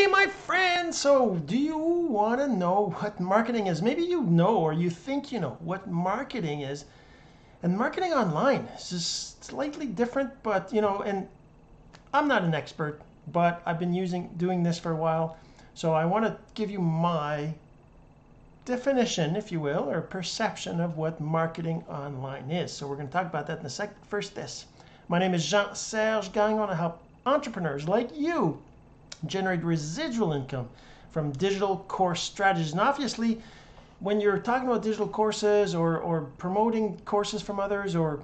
Hey, my friend! So, do you want to know what marketing is? Maybe you know or you think you know what marketing is. And marketing online is just slightly different, but and I'm not an expert, but I've been doing this for a while. So, I want to give you my definition, if you will, or perception of what marketing online is. So, we're going to talk about that in a second. First, this. My name is Jean-Serge. I want to help entrepreneurs like you generate residual income from digital course strategies. And obviously, when you're talking about digital courses or promoting courses from others or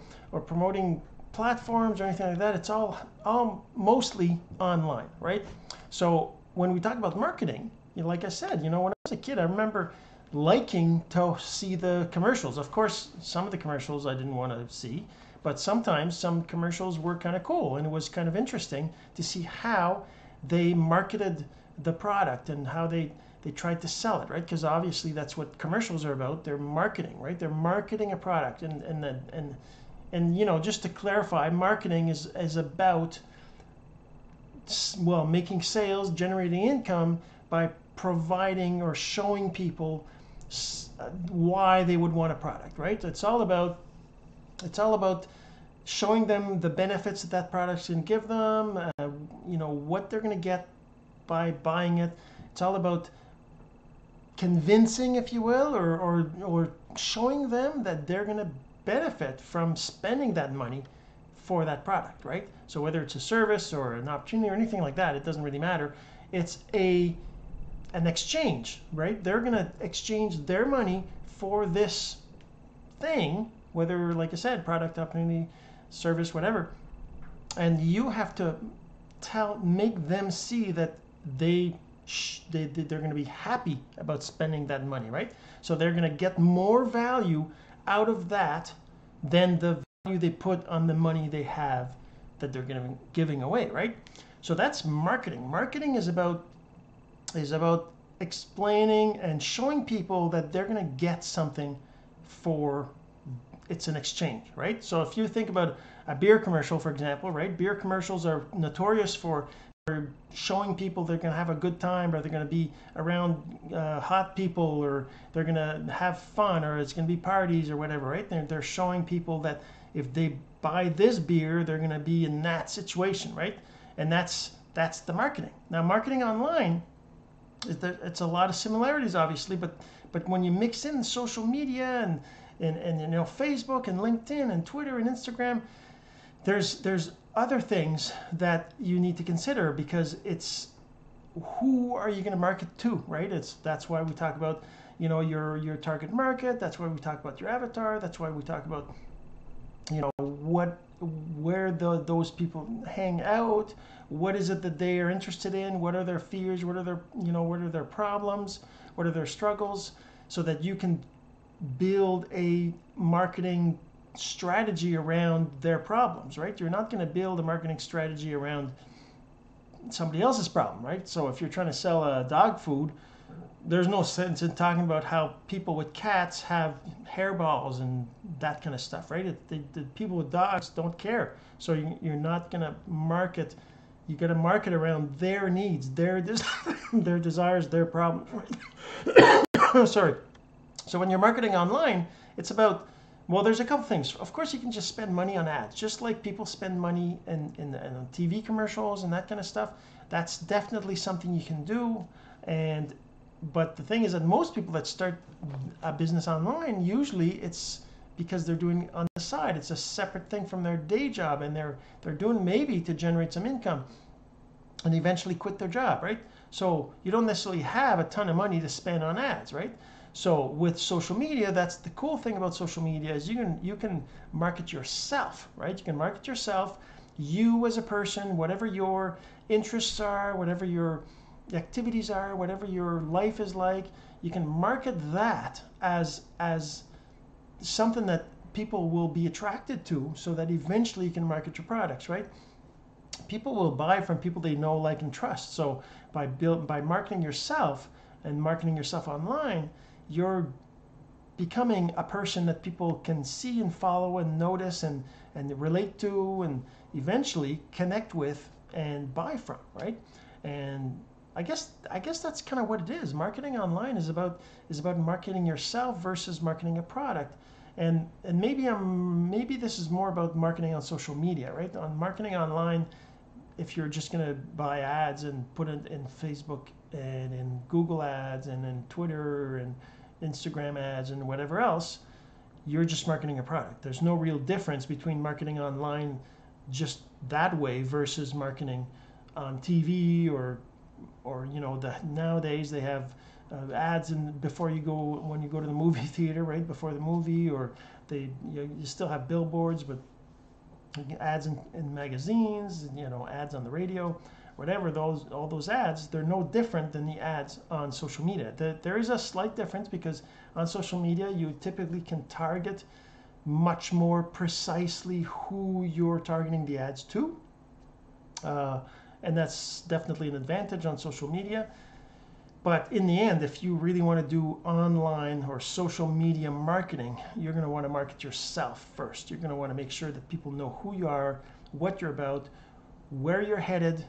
promoting platforms or anything like that, it's all mostly online, right? So when we talk about marketing, like I said, when I was a kid, I remember liking to see the commercials. Of course, some of the commercials I didn't want to see, but sometimes some commercials were kind of cool, and it was kind of interesting to see how they marketed the product and how they tried to sell it, right? Because obviously that's what commercials are about. They're marketing, right? They're marketing a product, and just to clarify, marketing is about making sales, generating income by providing or showing people why they would want a product, right? It's all about showing them the benefits that product's going to give them, what they're going to get by buying it. It's all about convincing, if you will, or showing them that they're going to benefit from spending that money for that product, right? So whether it's a service or an opportunity or anything like that, it doesn't really matter. It's an exchange, right? They're going to exchange their money for this thing, whether, like I said, product, opportunity, service, whatever, and you have to make them see that they're going to be happy about spending that money, right? So they're going to get more value out of that than the value they put on the money they have that they're going to be giving away, right? So that's marketing. Marketing is about explaining and showing people that they're going to get something for it's an exchange, right? So if you think about a beer commercial, for example, right? Beer commercials are notorious for showing people they're going to have a good time, or they're going to be around hot people, or they're going to have fun, or it's going to be parties or whatever, right? They're showing people that if they buy this beer, they're going to be in that situation, right? And that's the marketing. Now, marketing online, it's a lot of similarities, obviously, but when you mix in social media and Facebook and LinkedIn and Twitter and Instagram, there's other things that you need to consider, because it's who are you going to market to, right? That's why we talk about your target market. That's why we talk about your avatar. That's why we talk about where those people hang out. What is it that they are interested in? What are their fears? What are their problems? What are their struggles? So that you can build a marketing strategy around their problems, right? You're not going to build a marketing strategy around somebody else's problem, right? So if you're trying to sell dog food, there's no sense in talking about how people with cats have hairballs and that kind of stuff, right? The people with dogs don't care. So you're not going to market. You got to market around their needs, their desires, their problems, right? Sorry. So when you're marketing online, it's about, there's a couple things. Of course, you can just spend money on ads, just like people spend money in TV commercials and that kind of stuff. That's definitely something you can do. But the thing is that most people that start a business online, usually it's because they're doing on the side. It's a separate thing from their day job, and they're doing maybe to generate some income and eventually quit their job, right? So you don't necessarily have a ton of money to spend on ads, right? So with social media, that's the cool thing about social media, is you can market yourself, right? You can market yourself, you as a person, whatever your interests are, whatever your activities are, whatever your life is like, you can market that as something that people will be attracted to, so that eventually you can market your products, right? People will buy from people they know, like, and trust. So by marketing yourself and marketing yourself online, you're becoming a person that people can see and follow and notice and relate to and eventually connect with and buy from, right? And I guess that's kind of what it is. Marketing online is about marketing yourself versus marketing a product. And maybe this is more about marketing on social media, right? On marketing online, if you're just going to buy ads and put it in Facebook and in Google ads and in Twitter and Instagram ads and whatever else, you're just marketing a product. There's no real difference between marketing online just that way versus marketing on TV or nowadays they have ads before you go, when you go to the movie theater, right before the movie, or you still have billboards, but ads in magazines, ads on the radio, whatever, all those ads, they're no different than the ads on social media. There is a slight difference because on social media you typically can target much more precisely who you're targeting the ads to, and that's definitely an advantage on social media. But in the end, if you really want to do online or social media marketing, you're going to want to market yourself first. You're going to want to make sure that people know who you are, what you're about, where you're headed,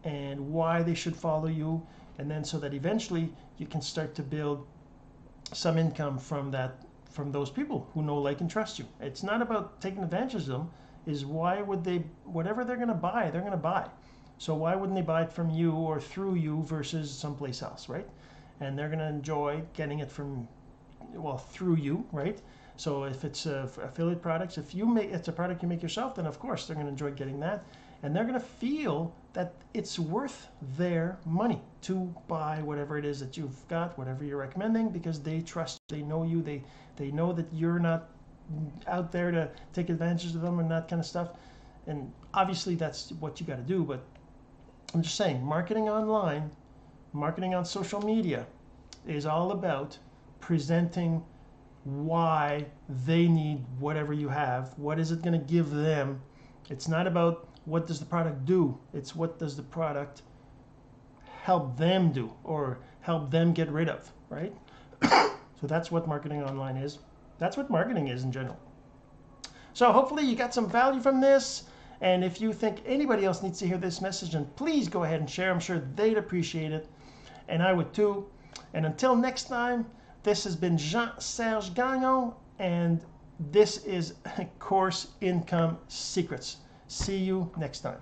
and why they should follow you. And then so that eventually you can start to build some income from those people who know, like, and trust you. It's not about taking advantage of them. Is why would they, whatever they're going to buy, they're going to buy. So why wouldn't they buy it from you or through you versus someplace else, right? And they're going to enjoy getting it through you, right? So if it's affiliate products, if it's a product you make yourself, then of course they're going to enjoy getting that, and they're going to feel that it's worth their money to buy whatever it is that you've got, whatever you're recommending, because they trust, they know you, they know that you're not out there to take advantage of them and that kind of stuff. And obviously that's what you got to do, but I'm just saying, marketing online, marketing on social media is all about presenting why they need whatever you have. What is it going to give them? It's not about what does the product do. It's what does the product help them do or help them get rid of, right? So that's what marketing online is. That's what marketing is in general. So hopefully you got some value from this. And if you think anybody else needs to hear this message, then please go ahead and share. I'm sure they'd appreciate it. And I would too. And until next time, this has been Jean-Serge Gagnon, and this is Course Income Secrets. See you next time.